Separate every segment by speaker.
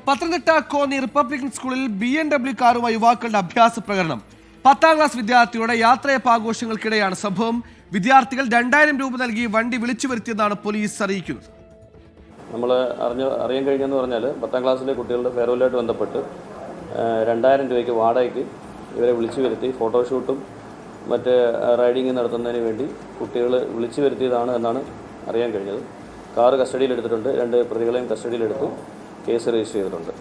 Speaker 1: Pathanamthitta Konni Republican സ്കൂളിൽ BMW കാറുമായി യുവാക്കളുടെ അഭ്യാസ പ്രകടനം. 10ാം ക്ലാസ് വിദ്യാർത്ഥിയുടെ യാത്രയപ്പ് ആഘോഷങ്ങൾക്കിടെയാണ് സംഭവം. വിദ്യാർത്ഥികൾ 2000 രൂപ നൽകി വണ്ടി വിളിച്ചു വരുത്തിയെന്നാണ് പോലീസ് അറിയിക്കുന്നത്.
Speaker 2: നമ്മൾ അറിയാൻ കഴിഞ്ഞെന്ന് പറഞ്ഞാൽ 10ാം ക്ലാസ്സിലെ കുട്ടികളുടെ ഫെയർവെല്ലായിട്ട് ബന്ധപ്പെട്ട് 2000 രൂപയ്ക്ക് വാടകയ്ക്ക് ഇവരെ വിളിച്ചു വരുത്തി ഫോട്ടോഷൂട്ടും മറ്റ് റൈഡിങ് നടത്തുന്നതിന് വേണ്ടി കുട്ടികൾ വിളിച്ചു വരുത്തിയതാണ് എന്നാണ് അറിയാൻ കഴിഞ്ഞത്. കാറ് കസ്റ്റഡിയിലെടുത്തിട്ടുണ്ട്. 2 പ്രതികളെയും കസ്റ്റഡിയിലെടുത്തു. കേസ് രജിസ്റ്റർ ചെയ്തിട്ടുണ്ട്.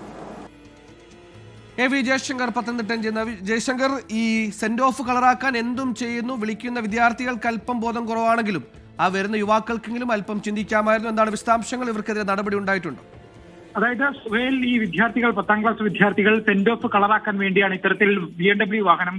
Speaker 1: AV ജയശങ്കർ പത്തനംതിട്ടൻ ചെയ്യുന്ന ജയശങ്കർ, ഈ സെൻഡ് ഓഫ് കളറാക്കാൻ എന്തും ചെയ്യുന്നു. വിളിക്കുന്ന വിദ്യാർത്ഥികൾക്ക് അല്പം ബോധം കുറവാണെങ്കിലും ആ വരുന്ന യുവാക്കൾക്കെങ്കിലും അല്പം ചിന്തിക്കാമായിരുന്നു. എന്താണ് വിശദാംശങ്ങൾ? ഇവർക്കെതിരെ നടപടി ഉണ്ടായിട്ടുണ്ട്?
Speaker 3: അതായത് സുഹേൽ, ഈ വിദ്യാർത്ഥികൾ 10ാം ക്ലാസ് വിദ്യാർത്ഥികൾ സെൻഡ് ഓഫ് കളറാക്കാൻ വേണ്ടിയാണ് ഇത്തരത്തിൽ BMW വാഹനം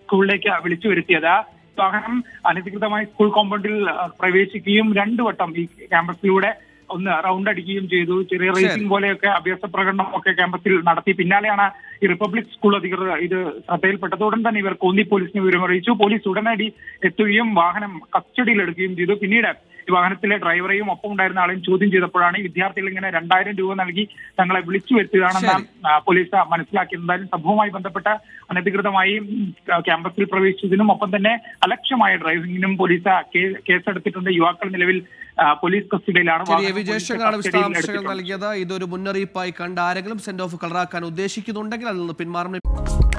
Speaker 3: സ്കൂളിലേക്ക് വിളിച്ചു വരുത്തിയത്. വാഹനം അനധികൃതമായി സ്കൂൾ കോമ്പൗണ്ടിൽ പ്രവേശിക്കുകയും 2 വട്ടം ഈ ക്യാമ്പസിലൂടെ ഒന്ന് റൗണ്ട് അടിക്കുകയും ചെയ്തു. ചെറിയ റേസിംഗ് പോലെയൊക്കെ അഭ്യാസ പ്രകടനം ഒക്കെ ക്യാമ്പസിൽ നടത്തി. പിന്നാലെയാണ് ഈ റിപ്പബ്ലിക് സ്കൂൾ അധികൃതർ ഇത് ശ്രദ്ധയിൽപ്പെട്ടതോടെ തന്നെ ഇവർ കോന്നി പോലീസിനെ വിവരമറിയിച്ചു. പോലീസ് ഉടനടി എത്തുകയും വാഹനം കസ്റ്റഡിയിലെടുക്കുകയും ചെയ്തു. പിന്നീട് ഈ വാഹനത്തിലെ ഡ്രൈവറെയും ഒപ്പം ഉണ്ടായിരുന്ന ആളെയും ചോദ്യം ചെയ്തപ്പോഴാണ് ഈ വിദ്യാർത്ഥികൾ ഇങ്ങനെ 2000 രൂപ നൽകി തങ്ങളെ വിളിച്ചു വരുത്തുകയാണെന്ന് പോലീസ് മനസ്സിലാക്കിയത്. സംഭവവുമായി ബന്ധപ്പെട്ട് അനധികൃതമായി ക്യാമ്പസിൽ പ്രവേശിച്ചതിനും ഒപ്പം തന്നെ അലക്ഷ്യമായ ഡ്രൈവിംഗിനും പോലീസ് കേസെടുത്തിട്ടുണ്ട്. യുവാക്കൾ നിലവിൽ പോലീസ് കസ്റ്റഡിയിലാണ്.
Speaker 1: വിജയശങ്കറാണ് വിശദാംശങ്ങൾ നൽകിയത്. ഇതൊരു മുന്നറിയിപ്പായി കണ്ട് ആരെങ്കിലും സെൻഡ് ഓഫ് കളറാക്കാൻ ഉദ്ദേശിക്കുന്നുണ്ടെങ്കിൽ അതിൽ നിന്ന് പിന്മാറണം.